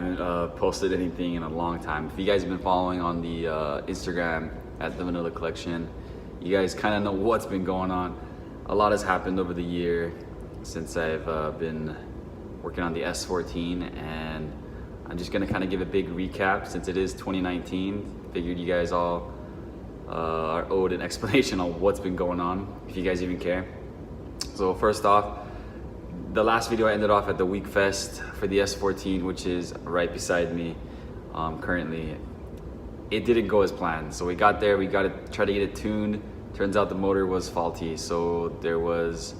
haven't posted anything in a long time. If you guys have been following on the Instagram at the Vanilla Collection, you guys kind of know what's been going on. A lot has happened over the year since I've been working on the S14, and I'm just gonna kind of give a big recap since it is 2019. Figured you guys all are owed an explanation on what's been going on, if you guys even care. So first off, the last video I ended off at the Week Fest for the S14, which is right beside me currently. It didn't go as planned. So we got there, we got to try to get it tuned. Turns out the motor was faulty, so there was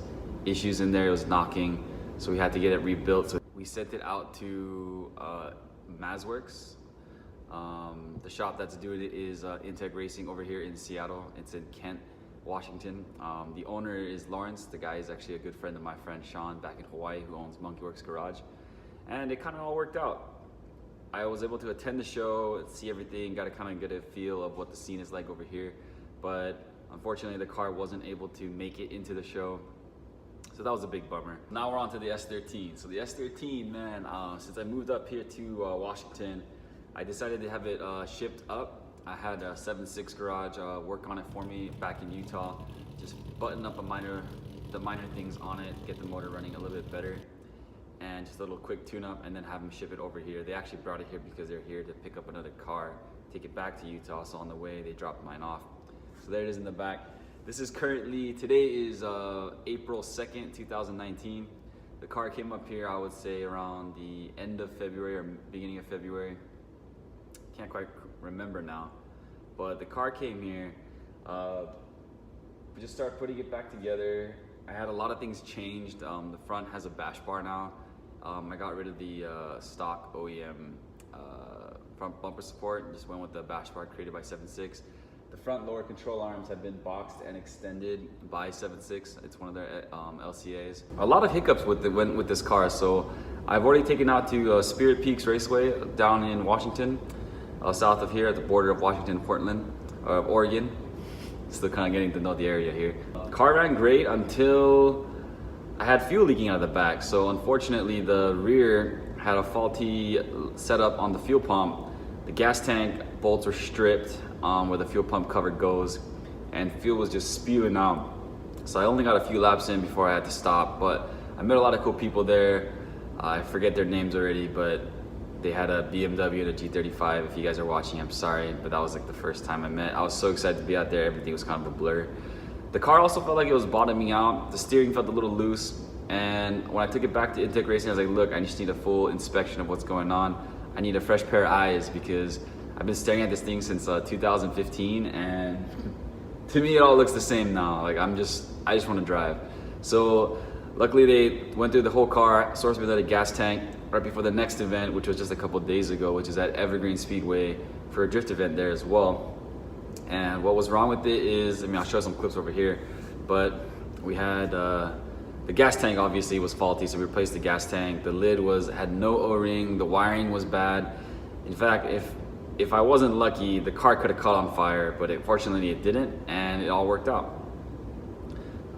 issues in there, it was knocking, so we had to get it rebuilt. So we sent it out to Mazworks. The shop that's doing it is Integ Racing over here in Seattle. It's in Kent, Washington. The owner is Lawrence. The guy is actually a good friend of my friend Sean back in Hawaii, who owns Monkey Works Garage. And it kind of all worked out. I was able to attend the show, see everything, got to kind of get a feel of what the scene is like over here. But unfortunately, the car wasn't able to make it into the show. So that was a big bummer. Now we're on to the S13. So the S13, man, since I moved up here to Washington, I decided to have it shipped up. I had a 7.6 garage work on it for me back in Utah. Just button up the minor things on it, get the motor running a little bit better, and just a little quick tune-up, and then have them ship it over here. They actually brought it here because they're here to pick up another car, take it back to Utah. So on the way, they dropped mine off. So there it is in the back. This is currently, today is April 2nd, 2019. The car came up here, I would say around the end of February or beginning of February. Can't quite remember now, but the car came here. We just started putting it back together. I had a lot of things changed. The front has a bash bar now. I got rid of the stock OEM front bumper support and just went with the bash bar created by 7.6. The front lower control arms have been boxed and extended by 7.6. It's one of their LCAs. A lot of hiccups with this car. So I've already taken out to Spirit Peaks Raceway down in Washington. South of here at the border of Washington and Portland, Oregon. Still kind of getting to know the area here. Car ran great until I had fuel leaking out of the back. So unfortunately the rear had a faulty setup on the fuel pump. The gas tank bolts were stripped where the fuel pump cover goes, and fuel was just spewing out. So I only got a few laps in before I had to stop, but I met a lot of cool people there. I forget their names already, but they had a BMW and a G35. If you guys are watching, I'm sorry, but that was like the first time I met. I was so excited to be out there. Everything was kind of a blur. The car also felt like it was bottoming out. The steering felt a little loose. And when I took it back to Integ Racing, I was like, look, I just need a full inspection of what's going on. I need a fresh pair of eyes because I've been staring at this thing since 2015. And to me, it all looks the same now. Like I just want to drive. So luckily they went through the whole car, sourced me another gas tank right before the next event, which was just a couple of days ago, which is at Evergreen Speedway for a drift event there as well. And what was wrong with it is, I mean, I'll show some clips over here, but we had the gas tank obviously was faulty, so we replaced the gas tank. The lid had no O-ring, the wiring was bad. In fact, if I wasn't lucky, the car could have caught on fire, but fortunately it didn't, and it all worked out.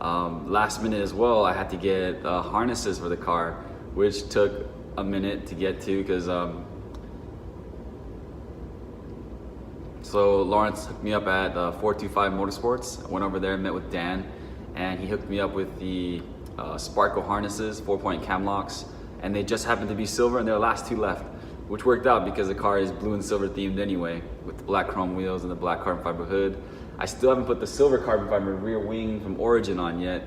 Last minute as well, I had to get harnesses for the car, which took a minute to get to because so Lawrence hooked me up at 425 Motorsports. I went over there and met with Dan, and he hooked me up with the Sparko harnesses, 4-point cam locks, and they just happened to be silver, and there were the last two left, which worked out because the car is blue and silver themed anyway, with the black chrome wheels and the black carbon fiber hood. I still haven't put the silver carbon fiber rear wing from Origin on yet.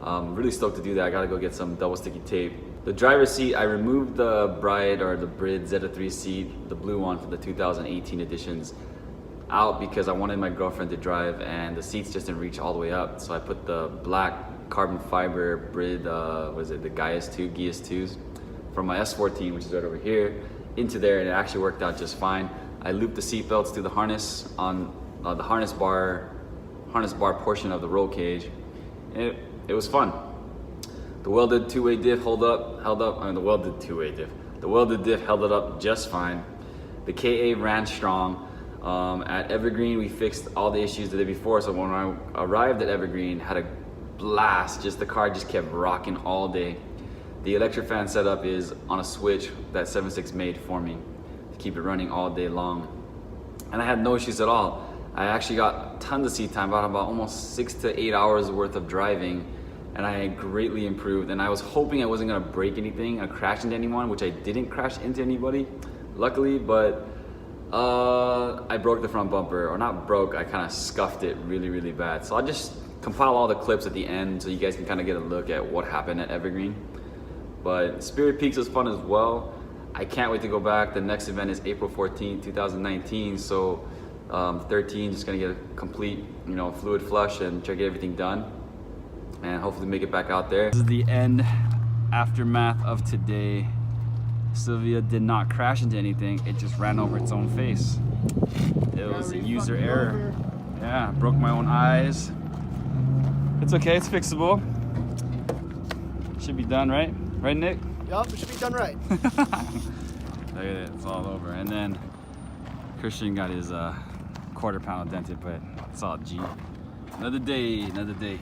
Really stoked to do that. I gotta go get some double sticky tape. The driver's seat, I removed the Bride or the Brid Z3 seat, the blue one for the 2018 editions, out because I wanted my girlfriend to drive and the seats just didn't reach all the way up. So I put the black carbon fiber Brid, the Gaius 2s from my S14, which is right over here, into there, and it actually worked out just fine. I looped the seat belts through the harness on the harness bar portion of the roll cage. And it was fun. The welded two-way diff held up. I mean, the welded two-way diff. The welded diff held it up just fine. The KA ran strong. At Evergreen, we fixed all the issues the day before. So when I arrived at Evergreen, had a blast. The car just kept rocking all day. The electric fan setup is on a switch that S14 made for me to keep it running all day long. And I had no issues at all. I actually got tons of seat time, about almost 6 to 8 hours worth of driving, and I greatly improved. And I was hoping I wasn't gonna break anything or crash into anyone, which I didn't crash into anybody, luckily, but I broke the front bumper, or not broke, I kind of scuffed it really, really bad. So I'll just compile all the clips at the end so you guys can kind of get a look at what happened at Evergreen. But Spirit Peaks was fun as well. I can't wait to go back. The next event is April 14th, 2019. So 13, just gonna get a complete, fluid flush and try to get everything done, and hopefully make it back out there. This is the end aftermath of today. Sylvia did not crash into anything. It just ran over its own face. It was a user error. Yeah, broke my own eyes. It's okay, it's fixable. Should be done, right? Right, Nick? Yup, it should be done right. Look at it, it's all over. And then Christian got his quarter panel dented, but it's all G. Another day, another day.